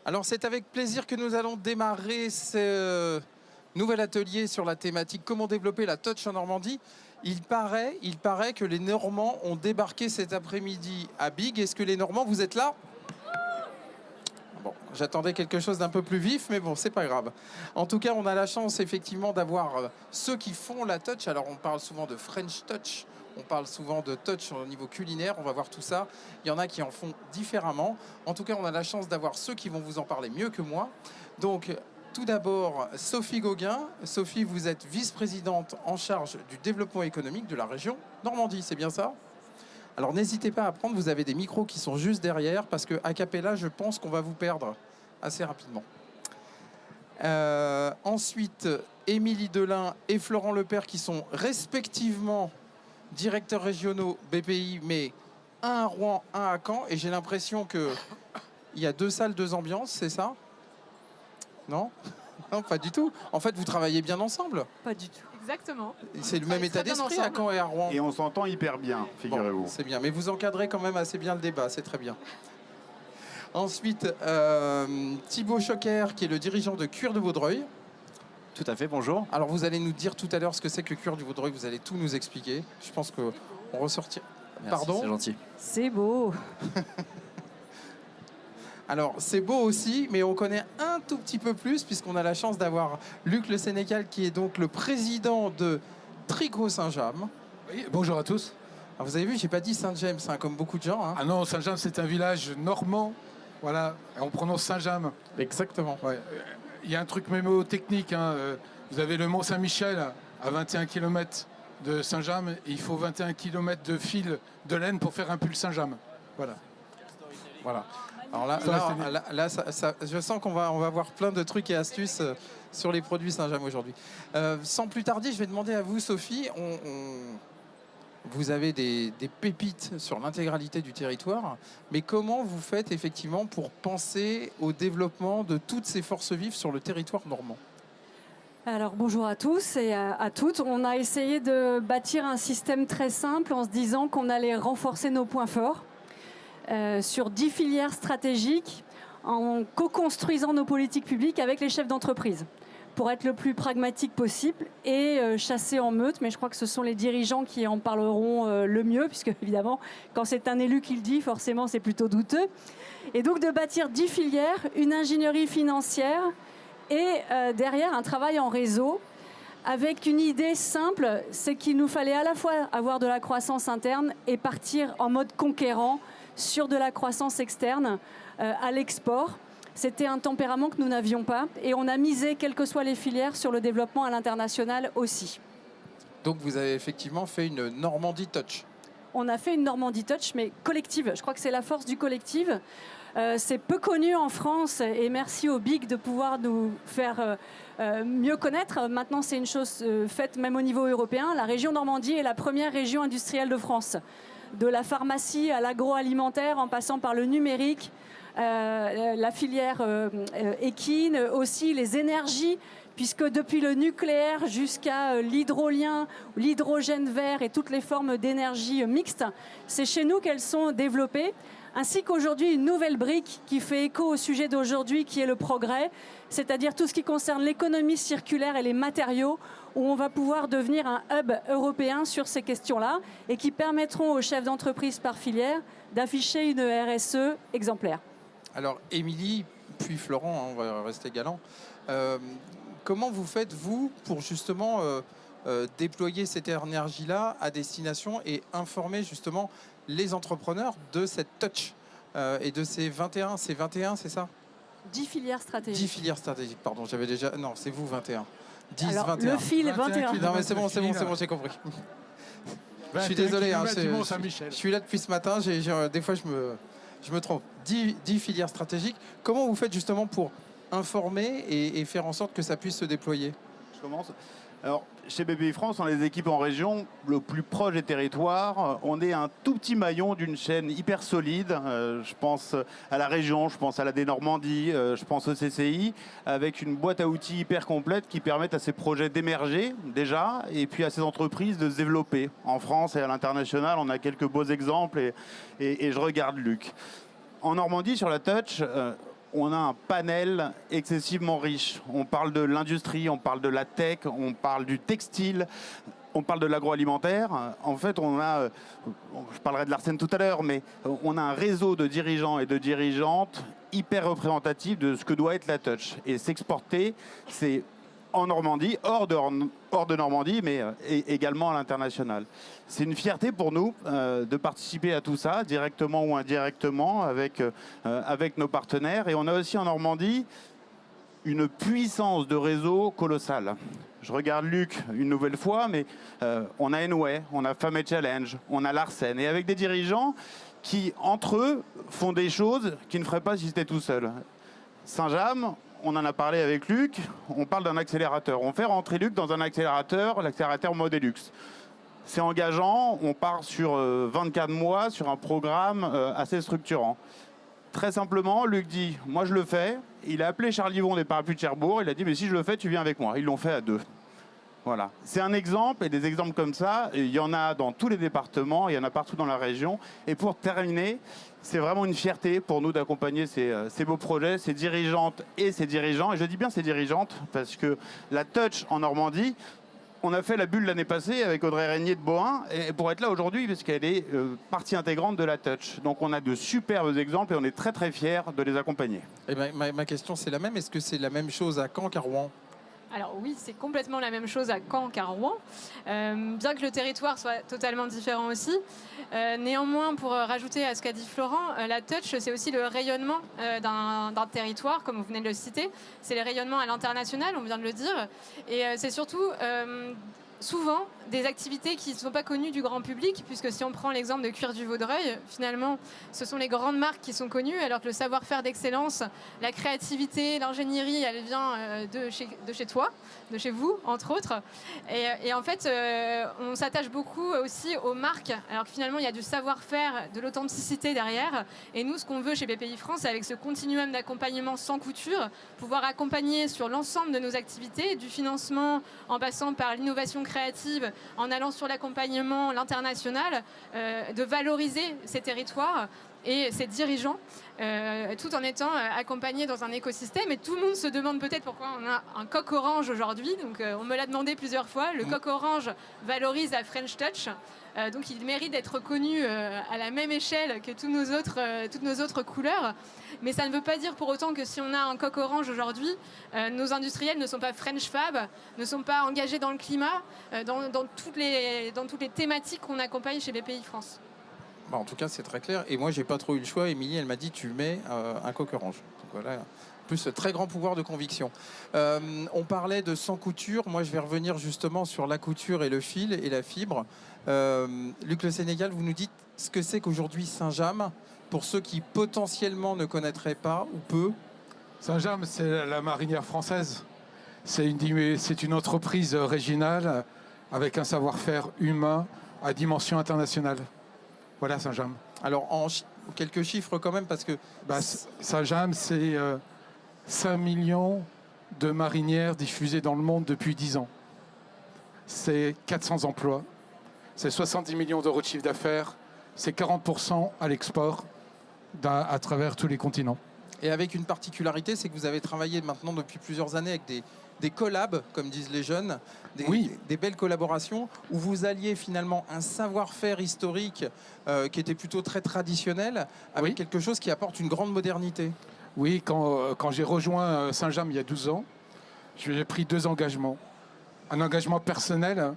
Alors c'est avec plaisir que nous allons démarrer ce nouvel atelier sur la thématique comment développer la touch en Normandie. Il paraît que les Normands ont débarqué cet après-midi à Big. Est-ce que les Normands, vous êtes là? Bon, j'attendais quelque chose d'un peu plus vif, mais bon, c'est pas grave. En tout cas, on a la chance effectivement d'avoir ceux qui font la touch. Alors on parle souvent de French touch. On parle souvent de touch au niveau culinaire, on va voir tout ça. Il y en a qui en font différemment. En tout cas, on a la chance d'avoir ceux qui vont vous en parler mieux que moi. Donc, tout d'abord, Sophie Gauguin. Sophie, vous êtes vice-présidente en charge du développement économique de la région Normandie, c'est bien ça? Alors, n'hésitez pas à prendre, vous avez des micros qui sont juste derrière, parce qu'à cappella, je pense qu'on va vous perdre assez rapidement. Ensuite, Émilie Delin et Florent Lepère, qui sont respectivement directeurs régionaux BPI, mais un à Rouen, un à Caen. Et j'ai l'impression qu'il y a deux salles, deux ambiances, c'est ça? Non? Non, pas du tout. En fait, vous travaillez bien ensemble? Pas du tout. Exactement. C'est le même état d'esprit à Caen et à Rouen. Et on s'entend hyper bien, figurez-vous. Bon, c'est bien, mais vous encadrez quand même assez bien le débat, c'est très bien. Ensuite, Thibaut Choquer, qui est le dirigeant de Cuir de Vaudreuil. Tout à fait, bonjour. Alors, vous allez nous dire tout à l'heure ce que c'est que Cuir du Vaudreuil, vous allez tout nous expliquer. Je pense qu'on ressortira. Pardon? C'est gentil. C'est beau. Alors, c'est beau aussi, mais on connaît un tout petit peu plus, puisqu'on a la chance d'avoir Luc Le Sénécal, qui est donc le président de Tricot Saint-James. Oui, bonjour à tous. Alors, vous avez vu, j'ai pas dit Saint-James, hein, comme beaucoup de gens. Hein. Ah non, Saint-James, c'est un village normand. Voilà, on prononce Saint-James. Exactement. Ouais. Il y a un truc mémotechnique. Hein. Vous avez le Mont Saint-Michel à 21 km de Saint-James. Et il faut 21 km de fil de laine pour faire un pull Saint-James. Voilà. Voilà. Alors là, je sens qu'on va avoir plein de trucs et astuces sur les produits Saint-James aujourd'hui. Sans plus tarder, je vais demander à vous, Sophie. Vous avez des pépites sur l'intégralité du territoire, mais comment vous faites effectivement pour penser au développement de toutes ces forces vives sur le territoire normand? Alors bonjour à tous et à toutes. On a essayé de bâtir un système très simple en se disant qu'on allait renforcer nos points forts sur 10 filières stratégiques en co-construisant nos politiques publiques avec les chefs d'entreprise pour être le plus pragmatique possible et chasser en meute. Mais je crois que ce sont les dirigeants qui en parleront le mieux, puisque évidemment, quand c'est un élu qui le dit, forcément, c'est plutôt douteux. Et donc de bâtir 10 filières, une ingénierie financière et derrière un travail en réseau avec une idée simple, c'est qu'il nous fallait à la fois avoir de la croissance interne et partir en mode conquérant sur de la croissance externe à l'export. C'était un tempérament que nous n'avions pas et on a misé, quelles que soient les filières, sur le développement à l'international aussi. Donc vous avez effectivement fait une Normandie Touch. On a fait une Normandie Touch, mais collective. Je crois que c'est la force du collectif. C'est peu connu en France et merci au BIG de pouvoir nous faire mieux connaître. Maintenant, c'est une chose faite même au niveau européen. La région Normandie est la première région industrielle de France. De la pharmacie à l'agroalimentaire, en passant par le numérique, la filière équine, aussi les énergies, puisque depuis le nucléaire jusqu'à l'hydrolien, l'hydrogène vert et toutes les formes d'énergie mixte, c'est chez nous qu'elles sont développées, ainsi qu'aujourd'hui une nouvelle brique qui fait écho au sujet d'aujourd'hui, qui est le progrès, c'est-à-dire tout ce qui concerne l'économie circulaire et les matériaux, où on va pouvoir devenir un hub européen sur ces questions-là et qui permettront aux chefs d'entreprise par filière d'afficher une RSE exemplaire. Alors, Émilie, puis Florent, hein, on va rester galant. Comment vous faites, vous, pour justement déployer cette énergie-là à destination et informer justement les entrepreneurs de cette touch et de ces 21, c'est 21, c'est ça? 10 filières stratégiques. 10 filières stratégiques, pardon, j'avais déjà... Non, c'est vous, 21. 10, alors, 21. le fil est 21. Non, mais c'est bon, j'ai compris. Je suis désolé, hein, je suis là depuis ce matin, des fois je me trompe. 10 filières stratégiques. Comment vous faites justement pour informer et faire en sorte que ça puisse se déployer? Je commence. Alors, chez BPI France, on a des équipes en région, le plus proche des territoires. On est un tout petit maillon d'une chaîne hyper solide. Je pense à la région, je pense à la Normandie, je pense au CCI, avec une boîte à outils hyper complète qui permettent à ces projets d'émerger déjà, et puis à ces entreprises de se développer. En France et à l'international, on a quelques beaux exemples, et je regarde Luc. En Normandie, sur la touch, on a un panel excessivement riche. On parle de l'industrie, on parle de la tech, on parle du textile, on parle de l'agroalimentaire. En fait, je parlerai de l'Arsène tout à l'heure, mais on a un réseau de dirigeants et de dirigeantes hyper représentatif de ce que doit être la touch. Et s'exporter, c'est en Normandie, hors de Normandie, mais également à l'international. C'est une fierté pour nous de participer à tout ça, directement ou indirectement, avec nos partenaires. Et on a aussi en Normandie une puissance de réseau colossale. Je regarde Luc une nouvelle fois, mais on a Enway, on a Femme Challenge, on a Larsen, et avec des dirigeants qui, entre eux, font des choses qu'ils ne feraient pas s'ils étaient tout seuls. Saint-James, on en a parlé avec Luc, on parle d'un accélérateur. On fait rentrer Luc dans un accélérateur, l'accélérateur Modelux. C'est engageant, on part sur 24 mois sur un programme assez structurant. Très simplement, Luc dit, moi je le fais. Il a appelé Charles Yvon des Parapluies de Cherbourg, il a dit, mais si je le fais, tu viens avec moi. Ils l'ont fait à 2. Voilà. C'est un exemple, et des exemples comme ça, il y en a dans tous les départements, il y en a partout dans la région. Et pour terminer, c'est vraiment une fierté pour nous d'accompagner ces beaux projets, ces dirigeantes et ces dirigeants. Et je dis bien ces dirigeantes, parce que la touch en Normandie, on a fait la bulle l'année passée avec Audrey Régnier de Bohain, et pour être là aujourd'hui, parce qu'elle est partie intégrante de la touch. Donc on a de superbes exemples et on est très très fiers de les accompagner. Et ma question c'est la même, est-ce que c'est la même chose à Caen qu'à Rouen ? Alors oui, c'est complètement la même chose à Caen qu'à Rouen, bien que le territoire soit totalement différent aussi. Néanmoins, pour rajouter à ce qu'a dit Florent, la touch, c'est aussi le rayonnement d'un territoire, comme vous venez de le citer. C'est le rayonnement à l'international, on vient de le dire. Et c'est surtout souvent des activités qui ne sont pas connues du grand public, puisque si on prend l'exemple de Cuir du Vaudreuil, finalement, ce sont les grandes marques qui sont connues, alors que le savoir-faire d'excellence, la créativité, l'ingénierie, elle vient de chez toi, de chez vous, entre autres. Et en fait, on s'attache beaucoup aussi aux marques, alors que finalement, il y a du savoir-faire, de l'authenticité derrière. Et nous, ce qu'on veut chez BPI France, c'est avec ce continuum d'accompagnement sans couture, pouvoir accompagner sur l'ensemble de nos activités, du financement en passant par l'innovation créative, en allant sur l'accompagnement, l'international, de valoriser ces territoires et ces dirigeants, tout en étant accompagnés dans un écosystème. Et tout le monde se demande peut-être pourquoi on a un coq orange aujourd'hui. Donc on me l'a demandé plusieurs fois. Le coq orange valorise la French Touch. Donc il mérite d'être reconnu à la même échelle que toutes nos autres couleurs. Mais ça ne veut pas dire pour autant que si on a un coq orange aujourd'hui, nos industriels ne sont pas French Fab, ne sont pas engagés dans le climat, dans toutes les thématiques qu'on accompagne chez BPI France. En tout cas, c'est très clair. Et moi, j'ai pas trop eu le choix. Émilie, elle m'a dit, tu mets un coq orange. Donc voilà. Plus très grand pouvoir de conviction. On parlait de sans couture. Moi, je vais revenir justement sur la couture et le fil et la fibre. Luc Le Sénégal, vous nous dites ce que c'est qu'aujourd'hui Saint-James, pour ceux qui potentiellement ne connaîtraient pas ou peu. Saint-James, c'est la marinière française. C'est une entreprise régionale avec un savoir-faire humain à dimension internationale. Voilà Saint-James. Alors, en quelques chiffres quand même, parce que... Saint-James, c'est 5 millions de marinières diffusées dans le monde depuis 10 ans. C'est 400 emplois. C'est 70 millions d'euros de chiffre d'affaires. C'est 40% à l'export à travers tous les continents. Et avec une particularité, c'est que vous avez travaillé maintenant depuis plusieurs années avec des collabs, comme disent les jeunes, des belles collaborations, où vous alliez finalement un savoir-faire historique qui était plutôt très traditionnel, avec quelque chose qui apporte une grande modernité. Oui, quand j'ai rejoint Saint-James il y a 12 ans, j'ai pris 2 engagements. Un engagement personnel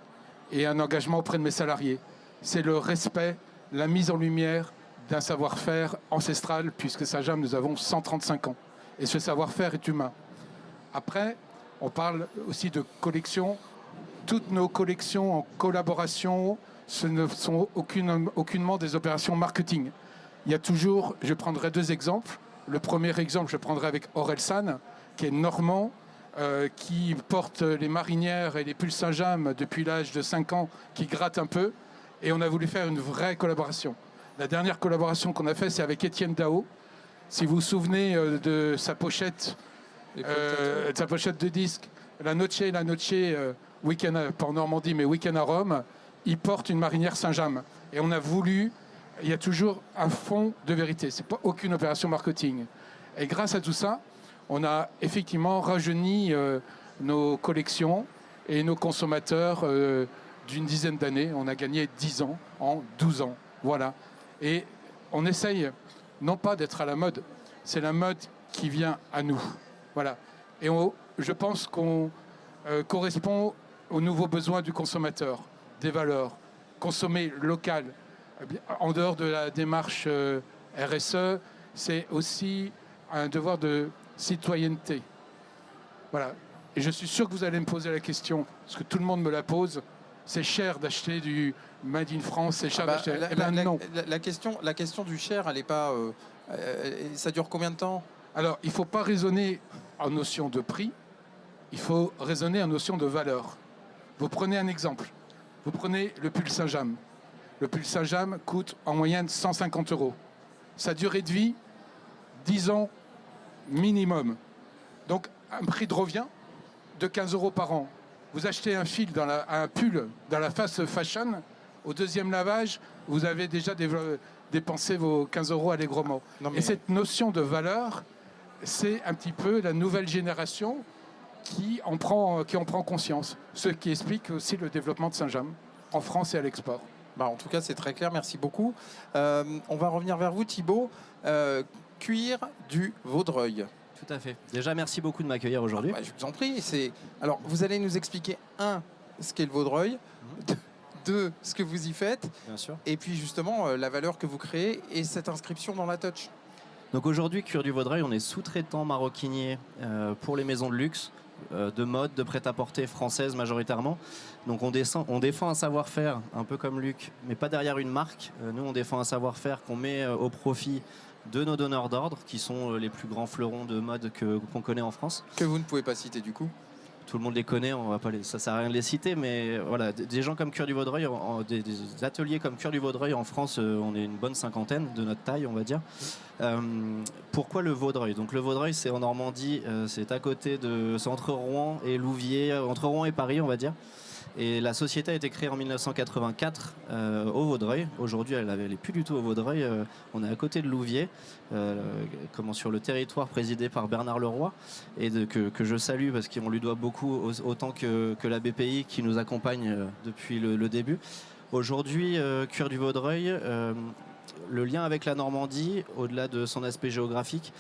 et un engagement auprès de mes salariés. C'est le respect, la mise en lumière d'un savoir-faire ancestral, puisque Saint-James, nous avons 135 ans. Et ce savoir-faire est humain. Après, on parle aussi de collections. Toutes nos collections en collaboration, ce ne sont aucunement des opérations marketing. Il y a toujours, je prendrai 2 exemples. Le premier exemple, je prendrai avec Orelsan, qui est normand, qui porte les marinières et les pulls Saint-James depuis l'âge de 5 ans, qui gratte un peu. Et on a voulu faire une vraie collaboration. La dernière collaboration qu'on a faite, c'est avec Étienne Dao. Si vous vous souvenez de sa pochette, de disque, La Noche, week-end, pas en Normandie, mais week-end à Rome, il porte une marinière Saint-James. Et on a voulu, il y a toujours un fond de vérité. C'est pas aucune opération marketing. Et grâce à tout ça, on a effectivement rajeuni nos collections et nos consommateurs d'une dizaine d'années. On a gagné 10 ans en 12 ans. Voilà. Et on essaye non pas d'être à la mode, c'est la mode qui vient à nous. Voilà. Et je pense qu'on correspond aux nouveaux besoins du consommateur, des valeurs, consommer local. En dehors de la démarche RSE, c'est aussi un devoir de citoyenneté. Voilà. Et je suis sûr que vous allez me poser la question, parce que tout le monde me la pose. C'est cher d'acheter du Made in France, c'est cher d'acheter... non. La question du cher, elle n'est pas... ça dure combien de temps? Alors, il ne faut pas raisonner en notion de prix, il faut raisonner en notion de valeur. Vous prenez un exemple. Vous prenez le pull Saint-James. Le pull Saint-James coûte en moyenne 150 €. Sa durée de vie, 10 ans minimum. Donc, un prix de revient de 15 € par an. Vous achetez un pull dans la fast fashion, au deuxième lavage, vous avez déjà dépensé vos 15 € allègrement. Et cette notion de valeur, c'est un petit peu la nouvelle génération qui en prend conscience. Ce qui explique aussi le développement de Saint-James en France et à l'export. En tout cas, c'est très clair. Merci beaucoup. On va revenir vers vous, Thibaut. Cuir du Vaudreuil. Tout à fait. Déjà, merci beaucoup de m'accueillir aujourd'hui. Je vous en prie. Alors, vous allez nous expliquer, ce qu'est le Vaudreuil, deux, ce que vous y faites, bien sûr. Et puis justement, la valeur que vous créez et cette inscription dans la Touch. Donc aujourd'hui, Cuir du Vaudreuil, on est sous-traitant maroquinier pour les maisons de luxe, de mode, de prêt-à-porter française majoritairement. Donc on défend un savoir-faire, un peu comme Luc, mais pas derrière une marque. Nous, on défend un savoir-faire qu'on met au profit de nos donneurs d'ordre, qui sont les plus grands fleurons de mode qu'on connaît en France. Que vous ne pouvez pas citer du coup. Tout le monde les connaît, ça sert à rien de les citer, mais voilà, des gens comme Cuir du Vaudreuil, des ateliers comme Cuir du Vaudreuil en France, on est une bonne cinquantaine de notre taille, on va dire. Pourquoi le Vaudreuil? Donc le Vaudreuil, c'est en Normandie, c'est entre Rouen et Louviers, entre Rouen et Paris, on va dire. Et la société a été créée en 1984 au Vaudreuil. Aujourd'hui, elle n'est plus du tout au Vaudreuil. On est à côté de Louviers, sur le territoire présidé par Bernard Leroy, et que je salue parce qu'on lui doit beaucoup, autant que la BPI qui nous accompagne depuis le début. Aujourd'hui, Cuir du Vaudreuil, le lien avec la Normandie, au-delà de son aspect géographique,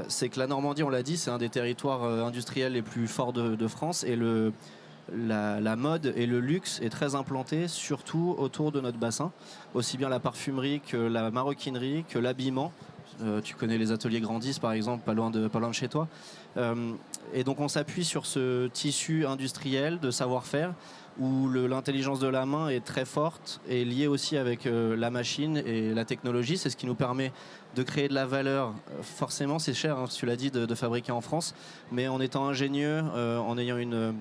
c'est que la Normandie, on l'a dit, c'est un des territoires industriels les plus forts de France, et la mode et le luxe est très implanté, surtout autour de notre bassin, aussi bien la parfumerie que la maroquinerie, que l'habillement. Tu connais les ateliers Grandis, par exemple, pas loin de chez toi. Et donc on s'appuie sur ce tissu industriel de savoir-faire où l'intelligence de la main est très forte et liée aussi avec la machine et la technologie. C'est ce qui nous permet de créer de la valeur. Forcément, c'est cher, tu l'as dit, de fabriquer en France, mais en étant ingénieux, en ayant une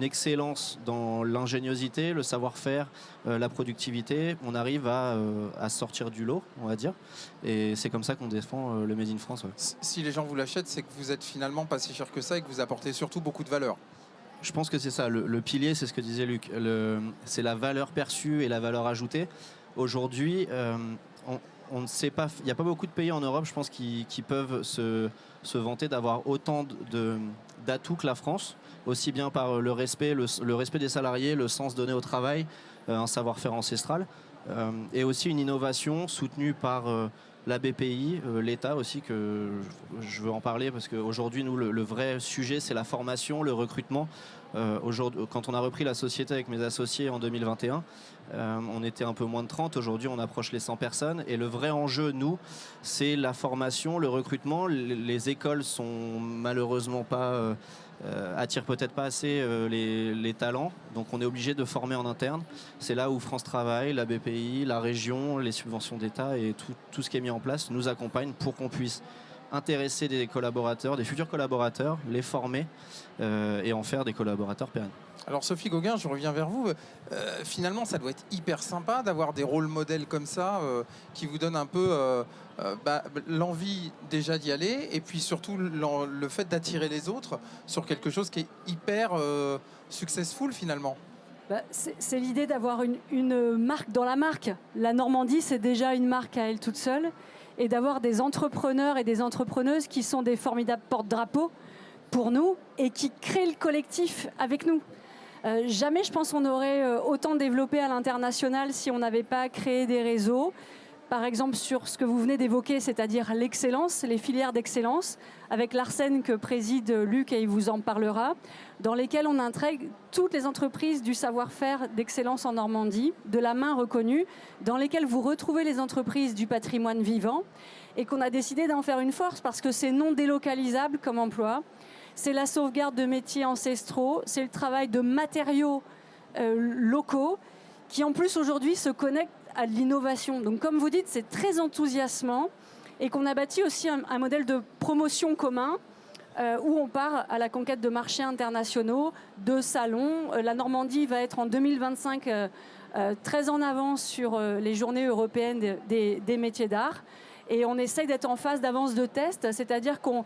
excellence dans l'ingéniosité, le savoir-faire, la productivité, on arrive à sortir du lot, on va dire. Et c'est comme ça qu'on défend le Made in France. Ouais. Si les gens vous l'achètent, c'est que vous êtes finalement pas si cher que ça et que vous apportez surtout beaucoup de valeur. Je pense que c'est ça. Le pilier, c'est ce que disait Luc. C'est la valeur perçue et la valeur ajoutée. Aujourd'hui, on ne sait pas. Il n'y a pas beaucoup de pays en Europe, je pense, qui peuvent se vanter d'avoir autant d'atouts que la France, aussi bien par le respect des salariés, le sens donné au travail, un savoir-faire ancestral, et aussi une innovation soutenue par la BPI, l'État aussi, que je veux en parler parce qu'aujourd'hui, nous, le vrai sujet, c'est la formation, le recrutement. Quand on a repris la société avec mes associés en 2021, on était un peu moins de 30. Aujourd'hui, on approche les 100 personnes. Et le vrai enjeu, nous, c'est la formation, le recrutement. Les écoles sont malheureusement pas... attirent peut-être pas assez les talents. Donc on est obligé de former en interne. C'est là où France Travail, la BPI, la région, les subventions d'État et tout ce qui est mis en place nous accompagnent pour qu'on puisse intéresser des collaborateurs, des futurs collaborateurs, les former et en faire des collaborateurs pérennes. Alors Sophie Gauguin, je reviens vers vous. Finalement, ça doit être hyper sympa d'avoir des rôles modèles comme ça qui vous donnent un peu l'envie déjà d'y aller et puis surtout le fait d'attirer les autres sur quelque chose qui est hyper successful finalement. C'est l'idée d'avoir une marque dans la marque. La Normandie, c'est déjà une marque à elle toute seule. et d'avoir des entrepreneurs et des entrepreneuses qui sont des formidables porte-drapeaux pour nous et qui créent le collectif avec nous. Jamais, je pense, on aurait autant développé à l'international si on n'avait pas créé des réseaux. Par exemple, sur ce que vous venez d'évoquer, c'est-à-dire l'excellence, les filières d'excellence, avec l'Arsène que préside Luc et il vous en parlera, dans lesquelles on intègre toutes les entreprises du savoir-faire d'excellence en Normandie, de la main reconnue, dans lesquelles vous retrouvez les entreprises du patrimoine vivant, et qu'on a décidé d'en faire une force parce que c'est non délocalisable comme emploi. C'est la sauvegarde de métiers ancestraux, c'est le travail de matériaux locaux qui en plus aujourd'hui se connectent à l'innovation. Donc comme vous dites, c'est très enthousiasmant et qu'on a bâti aussi un modèle de promotion commun où on part à la conquête de marchés internationaux, de salons. La Normandie va être en 2025 très en avance sur les journées européennes des métiers d'art et on essaye d'être en phase d'avance de test, c'est-à-dire qu'on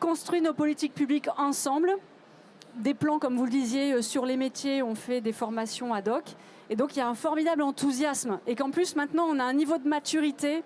construit nos politiques publiques ensemble, des plans, comme vous le disiez, sur les métiers, on fait des formations ad hoc. Et donc, il y a un formidable enthousiasme. Et qu'en plus, maintenant, on a un niveau de maturité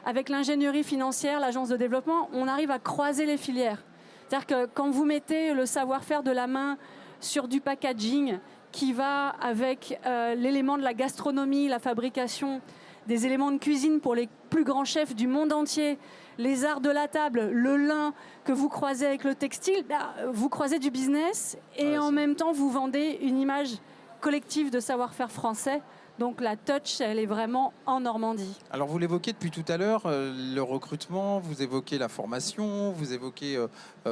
avec l'ingénierie financière, l'agence de développement, on arrive à croiser les filières. C'est-à-dire que quand vous mettez le savoir-faire de la main sur du packaging qui va avec l'élément de la gastronomie, la fabrication des éléments de cuisine pour les plus grands chefs du monde entier, les arts de la table, le lin que vous croisez avec le textile, vous croisez du business et en même temps vous vendez une image collective de savoir-faire français. Donc la touch, elle est vraiment en Normandie. Alors vous l'évoquez depuis tout à l'heure, le recrutement, vous évoquez la formation, vous évoquez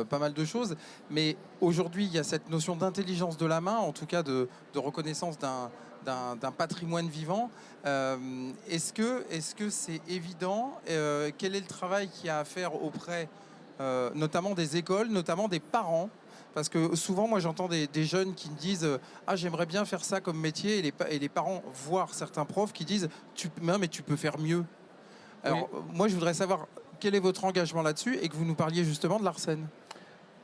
pas mal de choses. Mais aujourd'hui, il y a cette notion d'intelligence de la main, en tout cas de reconnaissance d'un patrimoine vivant. Est-ce que c'est évident? Quel est le travail qu'il y a à faire auprès notamment des écoles, notamment des parents? Parce que souvent, moi, j'entends des jeunes qui me disent « Ah, j'aimerais bien faire ça comme métier » et les parents, voire certains profs, qui disent « Non, mais tu peux faire mieux. » Alors, moi, je voudrais savoir quel est votre engagement là-dessus et que vous nous parliez justement de l'Arsène.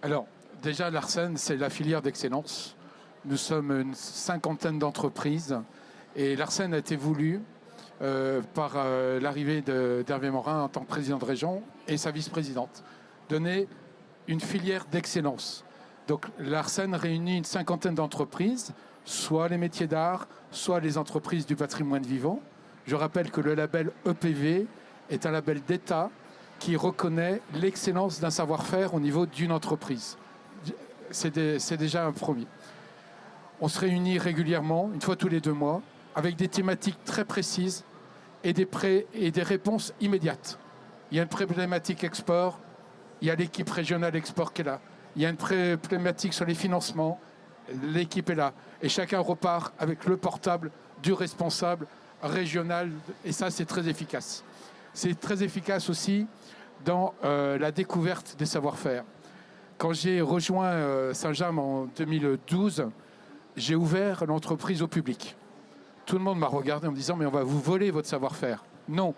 Alors, déjà, l'Arsène, c'est la filière d'excellence. Nous sommes une 50aine d'entreprises et l'Arsène a été voulu par l'arrivée d'Hervé Morin en tant que président de région et sa vice-présidente. Donner une filière d'excellence. Donc l'Arsène réunit une 50aine d'entreprises, soit les métiers d'art, soit les entreprises du patrimoine vivant. Je rappelle que le label EPV est un label d'État qui reconnaît l'excellence d'un savoir-faire au niveau d'une entreprise. C'est déjà un premier. On se réunit régulièrement, une fois tous les 2 mois, avec des thématiques très précises et des réponses immédiates. Il y a une problématique export, il y a l'équipe régionale export qui est là. Il y a une problématique sur les financements, l'équipe est là. Et chacun repart avec le portable du responsable régional. Et ça, c'est très efficace. C'est très efficace aussi dans la découverte des savoir-faire. Quand j'ai rejoint Saint-James en 2012, j'ai ouvert l'entreprise au public. Tout le monde m'a regardé en me disant « Mais on va vous voler votre savoir-faire ». Non,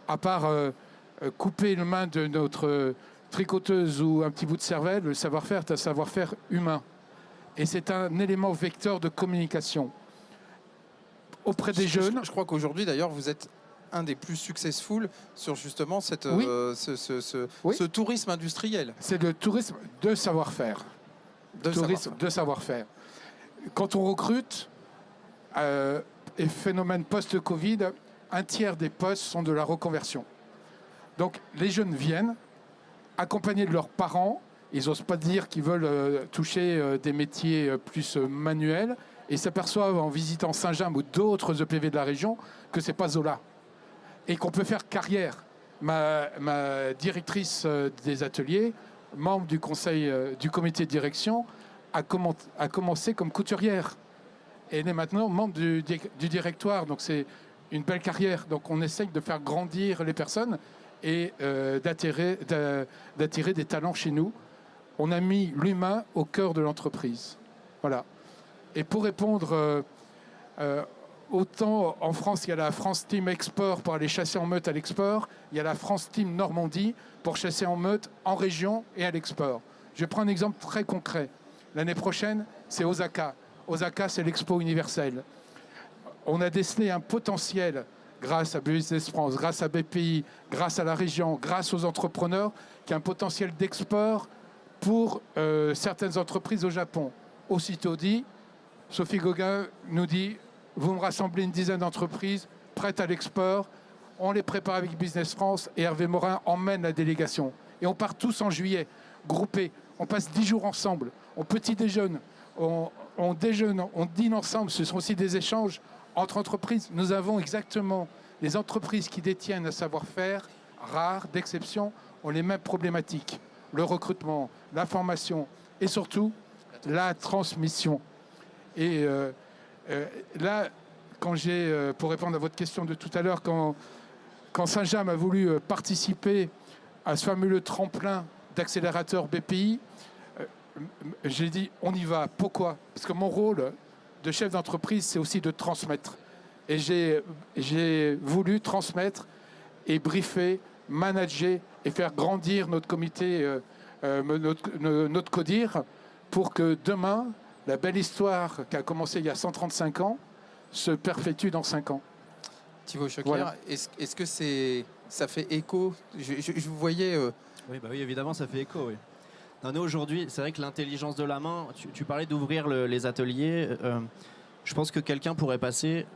à part couper une main de notre tricoteuse ou un petit bout de cervelle, le savoir-faire est un savoir-faire humain. Et c'est un élément vecteur de communication. Auprès des jeunes... Je crois qu'aujourd'hui, d'ailleurs, vous êtes un des plus successful sur justement cette, ce tourisme industriel. C'est le tourisme de savoir-faire. De savoir-faire. Quand on recrute, et phénomène post-Covid, 1/3 des postes sont de la reconversion. Donc les jeunes viennent, accompagnés de leurs parents, ils n'osent pas dire qu'ils veulent toucher des métiers plus manuels, et s'aperçoivent en visitant Saint-James ou d'autres EPV de la région que ce n'est pas Zola, et qu'on peut faire carrière. Ma directrice des ateliers, membre du conseil du comité de direction, a commencé comme couturière. Et elle est maintenant membre du directoire, donc c'est une belle carrière. Donc on essaye de faire grandir les personnes et d'attirer des talents chez nous. On a mis l'humain au cœur de l'entreprise. Voilà. Et pour répondre, autant en France, il y a la France Team Export pour aller chasser en meute à l'export, il y a la France Team Normandie pour chasser en meute en région et à l'export. Je prends un exemple très concret. L'année prochaine, c'est Osaka. Osaka, c'est l'expo universelle. On a décelé un potentiel grâce à Business France, grâce à BPI, grâce à la région, grâce aux entrepreneurs, qui a un potentiel d'export pour certaines entreprises au Japon. Aussitôt dit, Sophie Gauguin nous dit, vous me rassemblez une dizaine d'entreprises prêtes à l'export, on les prépare avec Business France et Hervé Morin emmène la délégation. Et on part tous en juillet, groupés, on passe 10 jours ensemble, on petit déjeune, on déjeune, on dîne ensemble, ce sont aussi des échanges entre entreprises. Nous avons exactement les entreprises qui détiennent un savoir-faire rare, d'exception, ont les mêmes problématiques. Le recrutement, la formation et surtout la transmission. Et là, pour répondre à votre question de tout à l'heure, quand Saint-James a voulu participer à ce fameux tremplin d'accélérateur BPI, j'ai dit on y va. Pourquoi? Parce que mon rôle de chef d'entreprise, c'est aussi de transmettre. Et j'ai voulu transmettre et briefer, manager et faire grandir notre comité, notre CODIR, pour que demain, la belle histoire qui a commencé il y a 135 ans se perpétue dans 5 ans. Thibaut Choquer, Voilà. est-ce que ça fait écho? Je vous voyais... Oui, bah oui, évidemment, ça fait écho. Oui. Non, nous, aujourd'hui, c'est vrai que l'intelligence de la main, tu parlais d'ouvrir les ateliers. Je pense que quelqu'un pourrait passer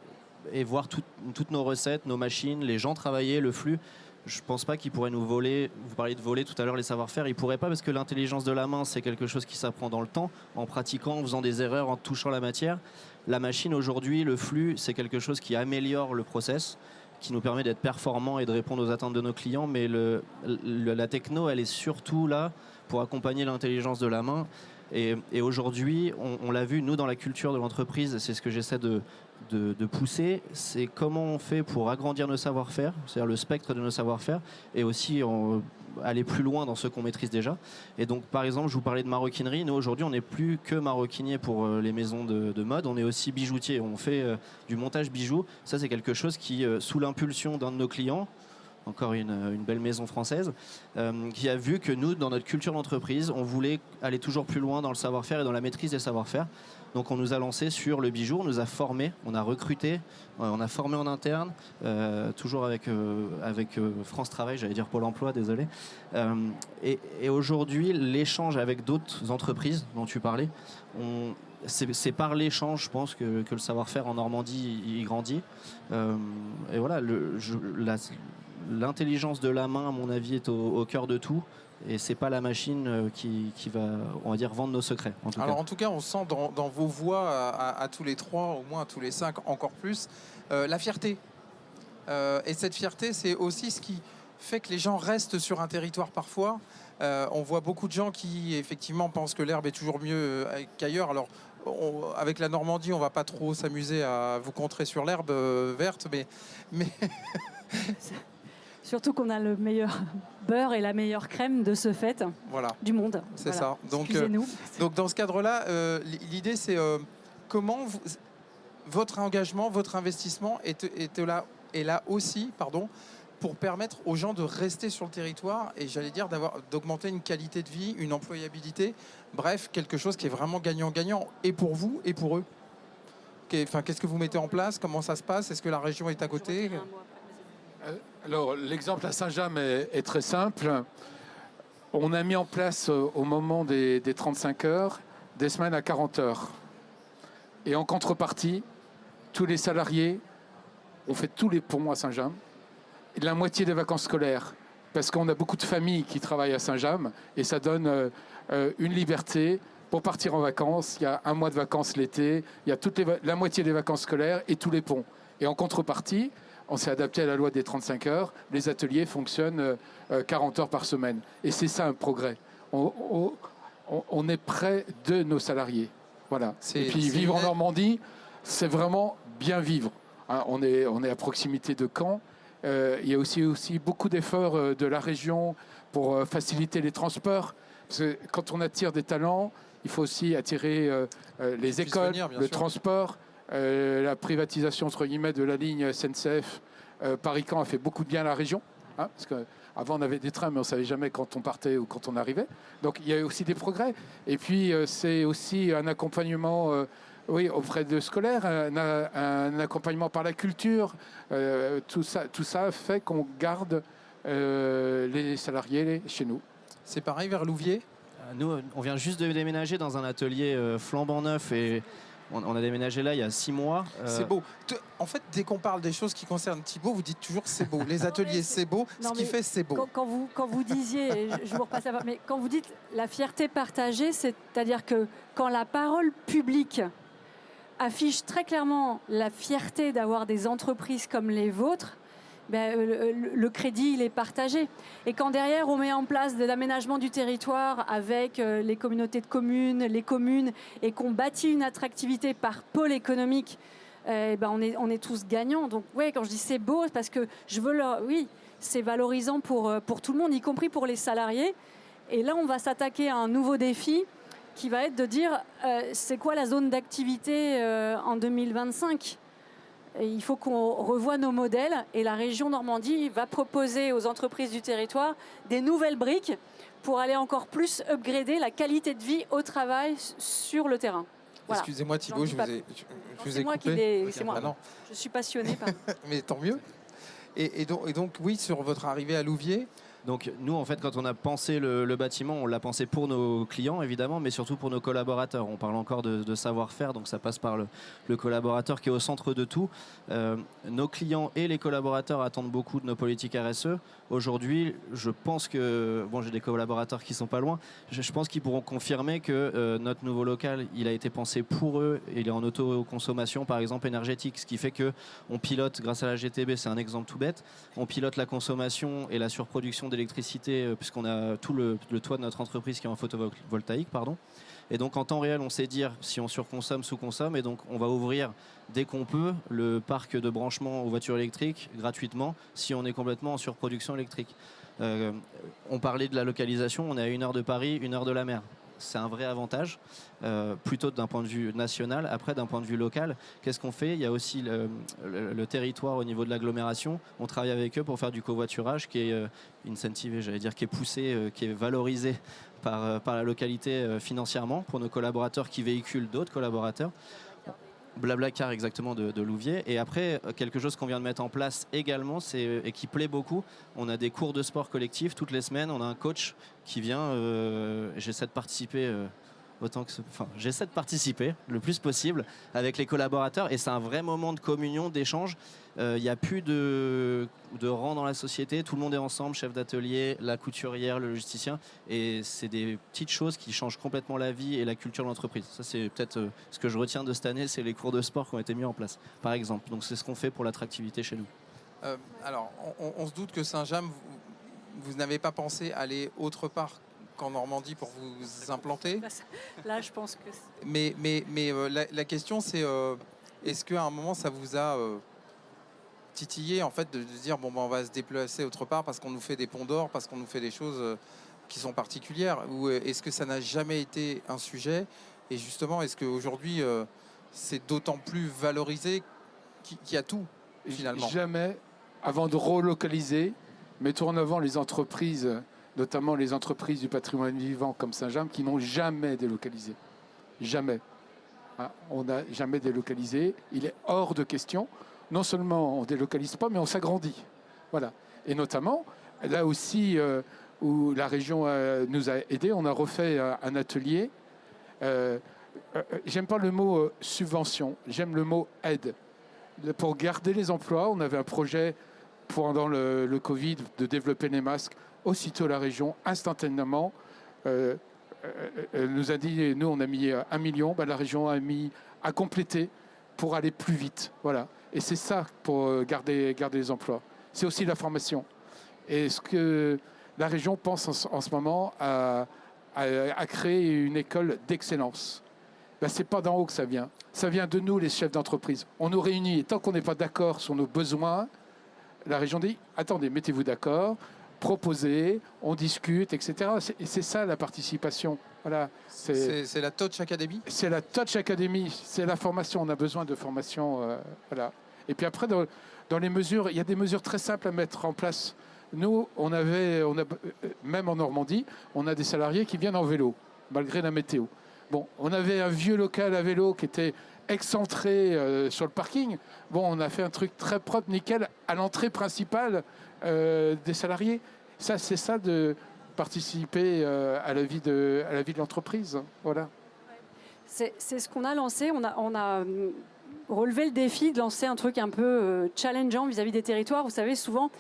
et voir toutes nos recettes, nos machines, les gens travailler, le flux. Je ne pense pas qu'il pourrait nous voler. Vous parliez de voler tout à l'heure les savoir-faire. Il ne pourrait pas parce que l'intelligence de la main, c'est quelque chose qui s'apprend dans le temps, en pratiquant, en faisant des erreurs, en touchant la matière. La machine, aujourd'hui, le flux, c'est quelque chose qui améliore le process, qui nous permet d'être performants et de répondre aux attentes de nos clients. Mais la techno, elle est surtout là pour accompagner l'intelligence de la main. Et aujourd'hui, on l'a vu, nous, dans la culture de l'entreprise, c'est ce que j'essaie de pousser, c'est comment on fait pour agrandir nos savoir-faire, c'est-à-dire le spectre de nos savoir-faire, et aussi aller plus loin dans ceux qu'on maîtrise déjà. Et donc, par exemple, je vous parlais de maroquinerie. Nous, aujourd'hui, on n'est plus que maroquinier pour les maisons de mode, on est aussi bijoutier. On fait du montage bijoux. Ça, c'est quelque chose qui, sous l'impulsion d'un de nos clients, encore une belle maison française, qui a vu que nous, dans notre culture d'entreprise, on voulait aller toujours plus loin dans le savoir-faire et dans la maîtrise des savoir-faire. Donc on nous a lancé sur le bijou, on nous a formés, on a recruté, on a formé en interne, toujours avec France Travail, j'allais dire Pôle emploi, désolé. Et aujourd'hui, l'échange avec d'autres entreprises dont tu parlais, c'est par l'échange, je pense, que le savoir-faire en Normandie il grandit. Et voilà, l'intelligence de la main, à mon avis, est au cœur de tout. Et c'est pas la machine qui va, on va dire, vendre nos secrets. En tout cas, on sent dans vos voix, à tous les trois, au moins à tous les 5, encore plus, la fierté. Et cette fierté, c'est aussi ce qui fait que les gens restent sur un territoire parfois. On voit beaucoup de gens qui, effectivement, pensent que l'herbe est toujours mieux qu'ailleurs. Alors, avec la Normandie, on va pas trop s'amuser à vous contrer sur l'herbe verte, mais... Surtout qu'on a le meilleur beurre et la meilleure crème de ce fait du monde. C'est voilà. ça. Donc dans ce cadre-là, l'idée c'est comment votre engagement, votre investissement est là aussi, pour permettre aux gens de rester sur le territoire et j'allais dire d'augmenter une qualité de vie, une employabilité, bref, quelque chose qui est vraiment gagnant-gagnant et pour vous et pour eux. Qu'est-ce que vous mettez en place? Comment ça se passe? Est-ce que la région est à côté? Alors, l'exemple à Saint-James est très simple. On a mis en place, au moment des 35 heures, des semaines à 40 heures. Et en contrepartie, tous les salariés ont fait tous les ponts à Saint-James. Et la moitié des vacances scolaires. Parce qu'on a beaucoup de familles qui travaillent à Saint-James. Et ça donne une liberté pour partir en vacances. Il y a un mois de vacances l'été. Il y a la moitié des vacances scolaires et tous les ponts. Et en contrepartie, on s'est adapté à la loi des 35 heures. Les ateliers fonctionnent 40 heures par semaine. Et c'est ça un progrès. On est près de nos salariés. Voilà. Et puis vivre en Normandie, c'est vraiment bien vivre. Hein, on est à proximité de Caen. Il y a aussi beaucoup d'efforts de la région pour faciliter les transports. Parce que quand on attire des talents, il faut aussi attirer les écoles, le transport. La privatisation entre guillemets de la ligne SNCF Paris-Caen a fait beaucoup de bien à la région, hein, parce qu'avant on avait des trains mais on ne savait jamais quand on partait ou quand on arrivait, donc il y a aussi des progrès et puis c'est aussi un accompagnement Oui, auprès de scolaires, un accompagnement par la culture, tout ça fait qu'on garde les salariés chez nous. C'est pareil vers Louviers? Nous, on vient juste de déménager dans un atelier flambant neuf et on a déménagé là il y a 6 mois. C'est beau. En fait, dès qu'on parle des choses qui concernent Thibaut, vous dites toujours c'est beau. Les ateliers, c'est beau. Ce qui fait, c'est beau. Quand vous disiez, et je vous repasse la parole, mais quand vous dites la fierté partagée, c'est-à-dire que quand la parole publique affiche très clairement la fierté d'avoir des entreprises comme les vôtres, ben, le crédit, il est partagé. Et quand derrière, on met en place de l'aménagement du territoire avec les communautés de communes, les communes, et qu'on bâtit une attractivité par pôle économique, ben on est tous gagnants. Donc, ouais, quand je dis c'est beau, parce que je veux oui, c'est valorisant pour tout le monde, y compris pour les salariés. Et là, on va s'attaquer à un nouveau défi qui va être de dire c'est quoi la zone d'activité en 2025 ? Et il faut qu'on revoie nos modèles et la région Normandie va proposer aux entreprises du territoire des nouvelles briques pour aller encore plus upgrader la qualité de vie au travail sur le terrain. Voilà. Excusez-moi Thibaut, je vous ai coupé. C'est moi. Ah non. Je suis passionnée par... Mais tant mieux. Et donc, oui, sur votre arrivée à Louviers. Donc nous, en fait, quand on a pensé le bâtiment, on l'a pensé pour nos clients, évidemment, mais surtout pour nos collaborateurs. On parle encore de savoir-faire, donc ça passe par le collaborateur qui est au centre de tout. Nos clients et les collaborateurs attendent beaucoup de nos politiques RSE. Aujourd'hui, je pense que... Bon, j'ai des collaborateurs qui sont pas loin. Je pense qu'ils pourront confirmer que notre nouveau local, il a été pensé pour eux. Il est en autoconsommation, par exemple, énergétique, ce qui fait qu'on pilote, grâce à la GTB, c'est un exemple tout bête, on pilote la consommation et la surproduction d'électricité, puisqu'on a tout le toit de notre entreprise qui est en photovoltaïque, pardon. Et donc en temps réel, on sait dire si on surconsomme, sous-consomme, et donc on va ouvrir dès qu'on peut le parc de branchement aux voitures électriques gratuitement si on est complètement en surproduction électrique. On parlait de la localisation, on est à 1 heure de Paris, 1 heure de la mer. C'est un vrai avantage, plutôt d'un point de vue national. Après, d'un point de vue local, qu'est-ce qu'on fait? Il y a aussi le territoire au niveau de l'agglomération. On travaille avec eux pour faire du covoiturage qui est incentivé, j'allais dire, qui est poussé, qui est valorisé par la localité financièrement pour nos collaborateurs qui véhiculent d'autres collaborateurs. Blablacar exactement de Louviers. Et après, quelque chose qu'on vient de mettre en place également, et qui plaît beaucoup, on a des cours de sport collectif toutes les semaines. On a un coach qui vient, j'essaie de participer j'essaie de participer le plus possible avec les collaborateurs, et c'est un vrai moment de communion, d'échange. Il n'y a plus de rang dans la société, tout le monde est ensemble, chef d'atelier, la couturière, le logisticien, et c'est des petites choses qui changent complètement la vie et la culture de l'entreprise. Ça, c'est peut-être ce que je retiens de cette année, c'est les cours de sport qui ont été mis en place, par exemple. Donc c'est ce qu'on fait pour l'attractivité chez nous. Alors, on se doute que Saint-James, vous n'avez pas pensé aller autre part qu'en Normandie pour vous implanter. Là, je pense que... Mais la question, c'est est-ce qu'à un moment, ça vous a titillé en fait, de dire bon, ben, on va se déplacer autre part parce qu'on nous fait des ponts d'or, parce qu'on nous fait des choses qui sont particulières, ou est-ce que ça n'a jamais été un sujet? Et justement, est-ce qu'aujourd'hui, c'est d'autant plus valorisé qu'il y a tout, finalement? Jamais, avant de relocaliser, mettons en avant les entreprises, notamment les entreprises du patrimoine vivant comme Saint-James, qui n'ont jamais délocalisé. Jamais. Hein, on n'a jamais délocalisé. Il est hors de question. Non seulement on ne délocalise pas, mais on s'agrandit. Voilà. Et notamment, là aussi, où la région nous a aidés, on a refait un atelier. J'aime pas le mot subvention, j'aime le mot aide. Pour garder les emplois, on avait un projet pendant le Covid de développer les masques. Aussitôt la région, instantanément, nous a dit, nous on a mis 1 million, la région a complété pour aller plus vite. Voilà. Et c'est ça pour garder les emplois. C'est aussi la formation. Et ce que la région pense en ce moment à créer une école d'excellence. C'est pas d'en haut que ça vient. Ça vient de nous, les chefs d'entreprise. On nous réunit et tant qu'on n'est pas d'accord sur nos besoins, la région dit, attendez, mettez-vous d'accord, proposez, on discute, etc. C'est ça la participation. Voilà. C'est la Touch Academy? C'est la Touch Academy, c'est la formation. On a besoin de formation. Voilà. Et puis après, dans les mesures, il y a des mesures très simples à mettre en place. Nous, même en Normandie, on a des salariés qui viennent en vélo, malgré la météo. Bon, on avait un vieux local à vélo qui était excentré sur le parking. Bon, on a fait un truc très propre, nickel, à l'entrée principale des salariés. Ça, c'est ça de participer à la vie de l'entreprise. Voilà. C'est ce qu'on a lancé. On a relevé le défi de lancer un truc un peu challengeant vis-à-vis des territoires. Vous savez, souvent,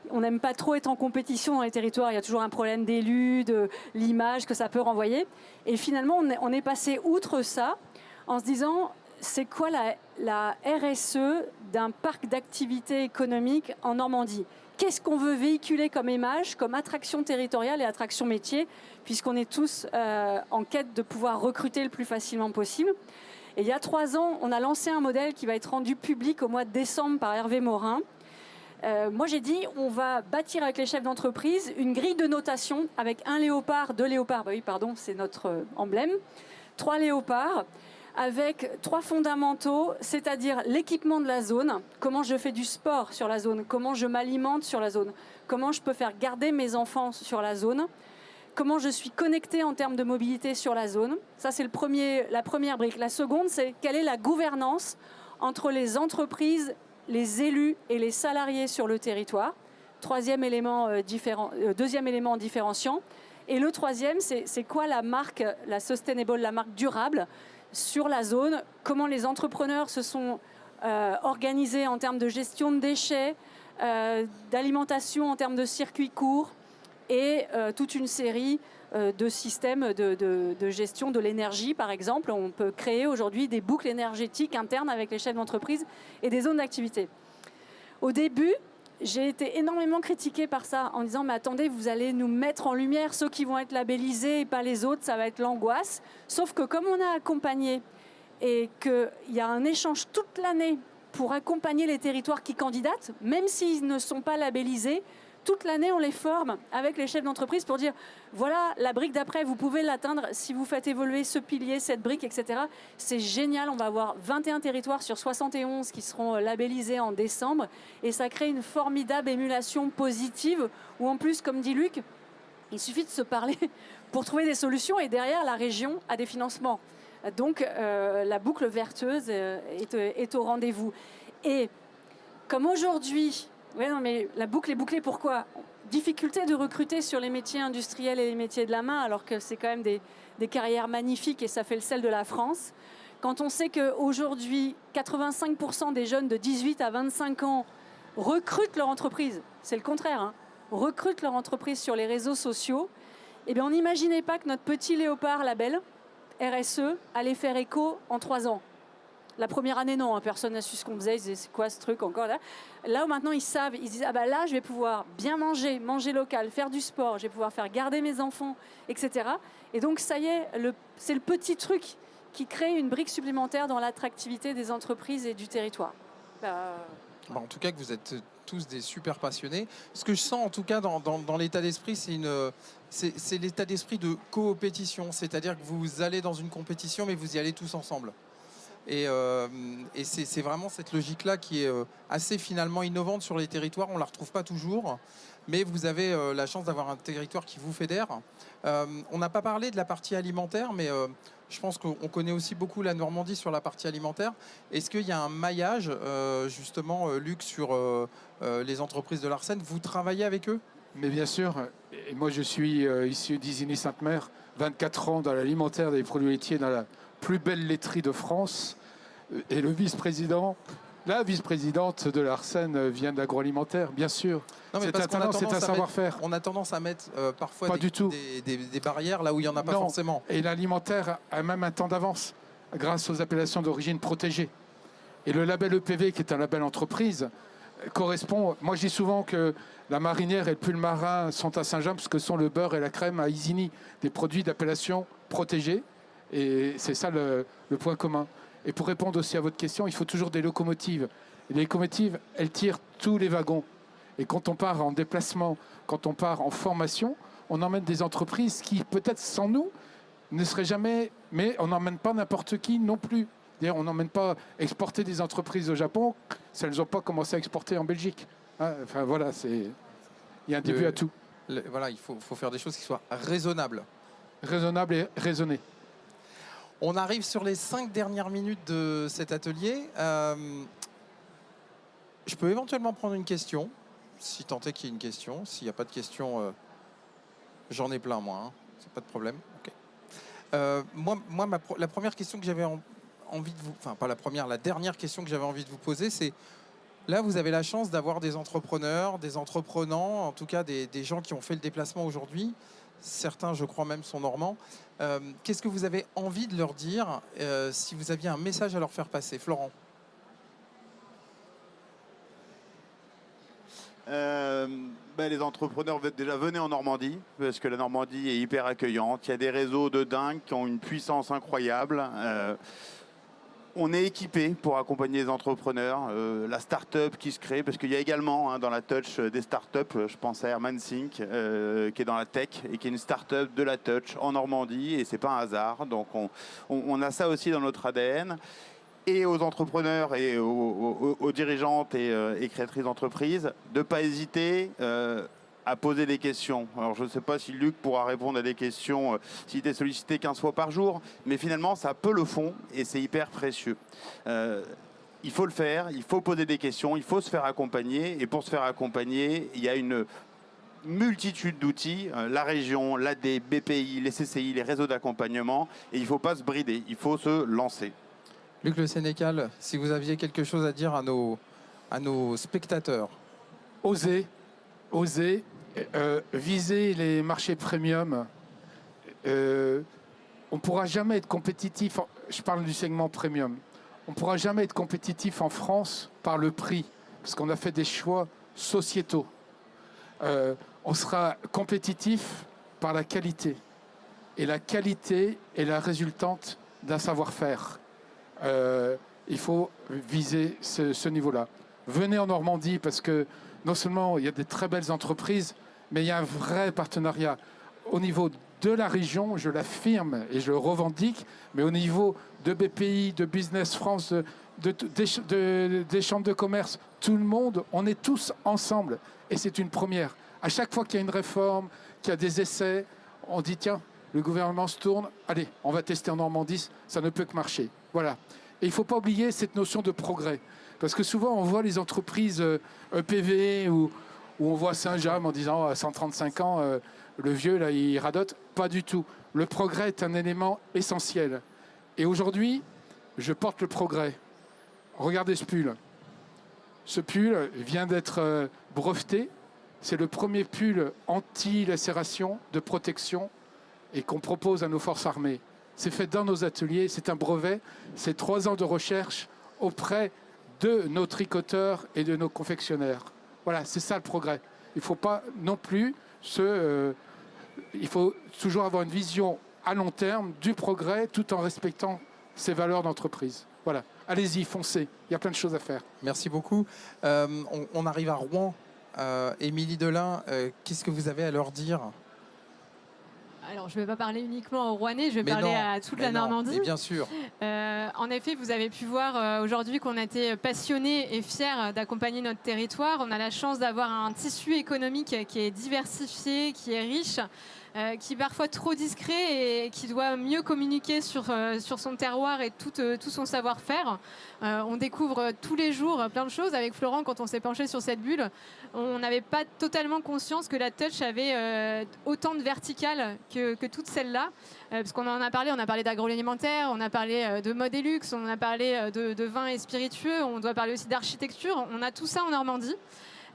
on n'aime pas trop être en compétition dans les territoires. Il y a toujours un problème d'élus, de l'image que ça peut renvoyer. Et finalement, on est passé outre ça en se disant, c'est quoi la RSE d'un parc d'activités économiques en Normandie? Qu'est-ce qu'on veut véhiculer comme image, comme attraction territoriale et attraction métier, puisqu'on est tous en quête de pouvoir recruter le plus facilement possible. Et il y a 3 ans, on a lancé un modèle qui va être rendu public au mois de décembre par Hervé Morin. Moi, j'ai dit, on va bâtir avec les chefs d'entreprise une grille de notation avec 1 léopard, 2 léopards, bah oui, pardon, c'est notre emblème, 3 léopards, avec 3 fondamentaux, c'est-à-dire l'équipement de la zone, comment je fais du sport sur la zone, comment je m'alimente sur la zone, comment je peux faire garder mes enfants sur la zone, comment je suis connecté en termes de mobilité sur la zone. Ça, c'est la première brique. La seconde, c'est quelle est la gouvernance entre les entreprises, les élus et les salariés sur le territoire. Deuxième élément différenciant. Et le troisième, c'est quoi la marque, la sustainable, la marque durable sur la zone, comment les entrepreneurs se sont organisés en termes de gestion de déchets, d'alimentation en termes de circuits courts et toute une série de systèmes de gestion de l'énergie, par exemple. On peut créer aujourd'hui des boucles énergétiques internes avec les chefs d'entreprise et des zones d'activité. Au début, j'ai été énormément critiquée par ça en disant « mais attendez, vous allez nous mettre en lumière ceux qui vont être labellisés et pas les autres, ça va être l'angoisse ». Sauf que comme on a accompagné et qu'il y a un échange toute l'année pour accompagner les territoires qui candidatent, même s'ils ne sont pas labellisés, toute l'année, on les forme avec les chefs d'entreprise pour dire voilà, la brique d'après, vous pouvez l'atteindre si vous faites évoluer ce pilier, cette brique, etc. C'est génial. On va avoir 21 territoires sur 71 qui seront labellisés en décembre. Et ça crée une formidable émulation positive où, en plus, comme dit Luc, il suffit de se parler pour trouver des solutions. Et derrière, la région a des financements. Donc, la boucle vertueuse est au rendez-vous. Et comme aujourd'hui... Oui, non, mais la boucle est bouclée. Pourquoi? Difficulté de recruter sur les métiers industriels et les métiers de la main, alors que c'est quand même des carrières magnifiques et ça fait le sel de la France. Quand on sait qu'aujourd'hui, 85% des jeunes de 18 à 25 ans recrutent leur entreprise, c'est le contraire, hein, recrutent leur entreprise sur les réseaux sociaux, eh bien, on n'imaginait pas que notre petit léopard label, RSE, allait faire écho en 3 ans. La première année, non, hein, personne n'a su ce qu'on faisait. Ils disaient, c'est quoi ce truc encore là? Là où maintenant, ils savent, ils disent, ah bah là, je vais pouvoir bien manger, manger local, faire du sport, je vais pouvoir faire garder mes enfants, etc. Et donc, ça y est, c'est le petit truc qui crée une brique supplémentaire dans l'attractivité des entreprises et du territoire. En tout cas, que vous êtes tous des super passionnés. Ce que je sens, en tout cas, dans l'état d'esprit, c'est l'état d'esprit de coopétition. C'est-à-dire que vous allez dans une compétition, mais vous y allez tous ensemble. Et c'est vraiment cette logique-là qui est assez finalement innovante sur les territoires. On ne la retrouve pas toujours, mais vous avez la chance d'avoir un territoire qui vous fédère. On n'a pas parlé de la partie alimentaire, mais je pense qu'on connaît aussi beaucoup la Normandie sur la partie alimentaire. Est-ce qu'il y a un maillage, justement, Luc, sur les entreprises de l'Arsène? Vous travaillez avec eux? Mais bien sûr, et moi je suis issu d'Isigny-Sainte-Mère, 24 ans dans l'alimentaire des produits laitiers, dans la plus belle laiterie de France, et la vice-présidente de l'Arsène vient d'agroalimentaire, bien sûr. C'est un savoir-faire. On a tendance à mettre parfois des barrières là où il n'y en a pas forcément. Et l'alimentaire a même un temps d'avance grâce aux appellations d'origine protégée. Et le label EPV, qui est un label entreprise, correspond... Moi, je dis souvent que la marinière et le pull marin sont à Saint-Jean, parce que sont le beurre et la crème à Isigny, des produits d'appellation protégée. Et c'est ça le point commun. Et pour répondre aussi à votre question, il faut toujours des locomotives. Et les locomotives, elles tirent tous les wagons. Et quand on part en déplacement, quand on part en formation, on emmène des entreprises qui, peut-être sans nous, ne seraient jamais... Mais on n'emmène pas n'importe qui non plus. D'ailleurs, on n'emmène pas exporter des entreprises au Japon si elles n'ont pas commencé à exporter en Belgique. Hein, enfin voilà, il y a un début à tout. Voilà, il faut faire des choses qui soient raisonnables. Raisonnables et raisonnées. On arrive sur les 5 dernières minutes de cet atelier. Je peux éventuellement prendre une question, si tant est qu'il y ait une question. S'il n'y a pas de question, j'en ai plein, moi. Hein. C'est pas de problème. Okay. La première question que j'avais envie de vous... Enfin, pas la première, la dernière question que j'avais envie de vous poser, c'est... Là, vous avez la chance d'avoir des entrepreneurs, des entreprenants, en tout cas des gens qui ont fait le déplacement aujourd'hui. Certains, je crois même, sont normands. Qu'est-ce que vous avez envie de leur dire si vous aviez un message à leur faire passer? Florent. Les entrepreneurs, déjà, venez en Normandie, parce que la Normandie est hyper accueillante. Il y a des réseaux de dingue qui ont une puissance incroyable. On est équipé pour accompagner les entrepreneurs, la start-up qui se crée, parce qu'il y a également dans la touch des start-up, je pense à Herman Sync, qui est dans la tech et qui est une start-up de la touch en Normandie, et c'est pas un hasard. Donc on a ça aussi dans notre ADN. Et aux entrepreneurs et aux dirigeantes et créatrices d'entreprises, de ne pas hésiter à poser des questions. Alors je ne sais pas si Luc pourra répondre à des questions s'il est sollicité 15 fois par jour, mais finalement ça peut le fond et c'est hyper précieux. Il faut le faire, il faut poser des questions, il faut se faire accompagner, et pour se faire accompagner, il y a une multitude d'outils, la région, l'AD, BPI, les CCI, les réseaux d'accompagnement, et il ne faut pas se brider, il faut se lancer. Luc Le Sénécal, si vous aviez quelque chose à dire à nos spectateurs. Osez, viser les marchés premium. On ne pourra jamais être compétitif, je parle du segment premium, on ne pourra jamais être compétitif en France par le prix, parce qu'on a fait des choix sociétaux. On sera compétitif par la qualité. Et la qualité est la résultante d'un savoir-faire. Il faut viser ce niveau-là. Venez en Normandie parce que non seulement il y a des très belles entreprises, mais il y a un vrai partenariat au niveau de la région, je l'affirme et je le revendique, mais au niveau de BPI, de Business France, des chambres de commerce, tout le monde, on est tous ensemble. Et c'est une première. À chaque fois qu'il y a une réforme, qu'il y a des essais, on dit tiens, le gouvernement se tourne, allez, on va tester en Normandie, ça ne peut que marcher. Voilà. Et il ne faut pas oublier cette notion de progrès. Parce que souvent, on voit les entreprises EPV où on voit Saint-James en disant à 135 ans, le vieux, là, il radote. Pas du tout. Le progrès est un élément essentiel. Et aujourd'hui, je porte le progrès. Regardez ce pull. Ce pull vient d'être breveté. C'est le premier pull anti-lacération de protection et qu'on propose à nos forces armées. C'est fait dans nos ateliers, c'est un brevet, c'est 3 ans de recherche auprès de nos tricoteurs et de nos confectionnaires. Voilà, c'est ça le progrès. Il ne faut pas non plus il faut toujours avoir une vision à long terme du progrès tout en respectant ses valeurs d'entreprise. Voilà, allez-y, foncez, il y a plein de choses à faire. Merci beaucoup. On arrive à Rouen. Émilie Delin, qu'est-ce que vous avez à leur dire ? Alors, je ne vais pas parler uniquement aux Rouennais, je vais parler à toute la Normandie. Mais bien sûr. En effet, vous avez pu voir aujourd'hui qu'on a été passionnés et fiers d'accompagner notre territoire. On a la chance d'avoir un tissu économique qui est diversifié, qui est riche, qui est parfois trop discret et qui doit mieux communiquer sur son terroir et tout son savoir-faire. On découvre tous les jours plein de choses. Avec Florent, quand on s'est penché sur cette bulle, on n'avait pas totalement conscience que la touch avait autant de verticales que toutes celles-là. Parce qu'on en a parlé, on a parlé d'agroalimentaire, on a parlé de mode et luxe, on a parlé de vin et spiritueux, on doit parler aussi d'architecture. On a tout ça en Normandie.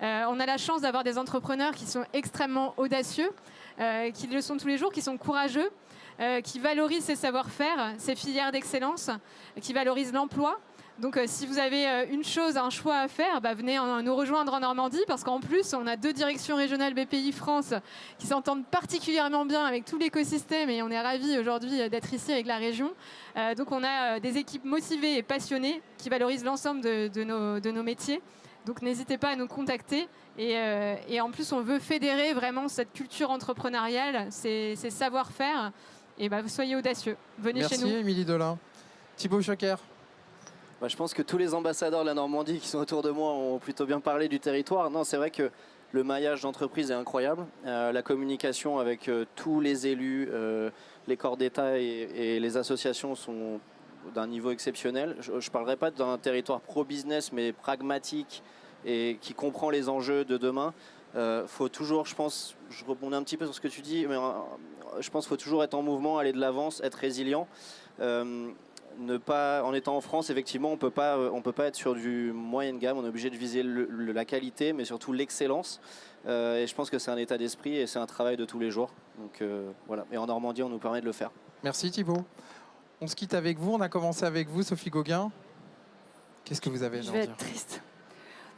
On a la chance d'avoir des entrepreneurs qui sont extrêmement audacieux, qui le sont tous les jours, qui sont courageux, qui valorisent ses savoir-faire, ses filières d'excellence, qui valorisent l'emploi. Donc si vous avez un choix à faire, venez nous rejoindre en Normandie, parce qu'en plus on a 2 directions régionales BPI France qui s'entendent particulièrement bien avec tout l'écosystème, et on est ravis aujourd'hui d'être ici avec la région. Donc on a des équipes motivées et passionnées qui valorisent l'ensemble de nos métiers. Donc n'hésitez pas à nous contacter. Et en plus, on veut fédérer vraiment cette culture entrepreneuriale, ces savoir-faire. Et soyez audacieux. Venez chez nous. Merci, Émilie Delin. Thibaut Choquer. Je pense que tous les ambassadeurs de la Normandie qui sont autour de moi ont plutôt bien parlé du territoire. Non, c'est vrai que Le maillage d'entreprise est incroyable. La communication avec tous les élus, les corps d'État et les associations sont d'un niveau exceptionnel. Je ne parlerai pas d'un territoire pro-business, mais pragmatique et qui comprend les enjeux de demain. Faut toujours, je pense, je rebondis un petit peu sur ce que tu dis, mais je pense qu'il faut toujours être en mouvement, aller de l'avant, être résilient. En étant en France, effectivement, on peut pas être sur du moyenne gamme. On est obligé de viser la qualité, mais surtout l'excellence. Et je pense que c'est un état d'esprit et c'est un travail de tous les jours. Donc voilà. Et en Normandie, on nous permet de le faire. Merci Thibaut. On se quitte avec vous. On a commencé avec vous, Sophie Gauguin. Qu'est-ce que vous avez à Je nous vais dire? être triste.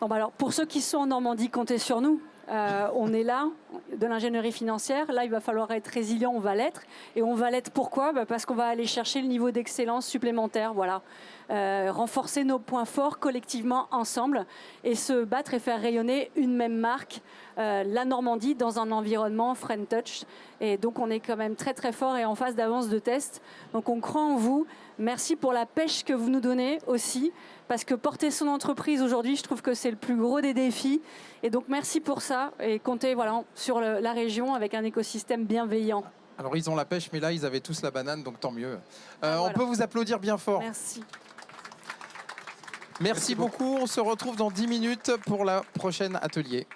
Non, bah alors, pour ceux qui sont en Normandie, comptez sur nous. On est là, de l'ingénierie financière. Là, il va falloir être résilient, on va l'être. Et on va l'être pourquoi? Parce qu'on va aller chercher le niveau d'excellence supplémentaire. Voilà. Renforcer nos points forts collectivement ensemble et se battre et faire rayonner une même marque, la Normandie, dans un environnement Friend Touch. Et donc, on est quand même très, très fort et en phase d'avance de test. Donc, on croit en vous. Merci pour la pêche que vous nous donnez aussi. Parce que porter son entreprise aujourd'hui, je trouve que c'est le plus gros des défis. Et donc, merci pour ça. Et comptez sur la région avec un écosystème bienveillant. Alors, ils ont la pêche, mais là, ils avaient tous la banane, donc tant mieux. Voilà. On peut vous applaudir bien fort. Merci. Merci beaucoup. On se retrouve dans 10 minutes pour la prochaine atelier.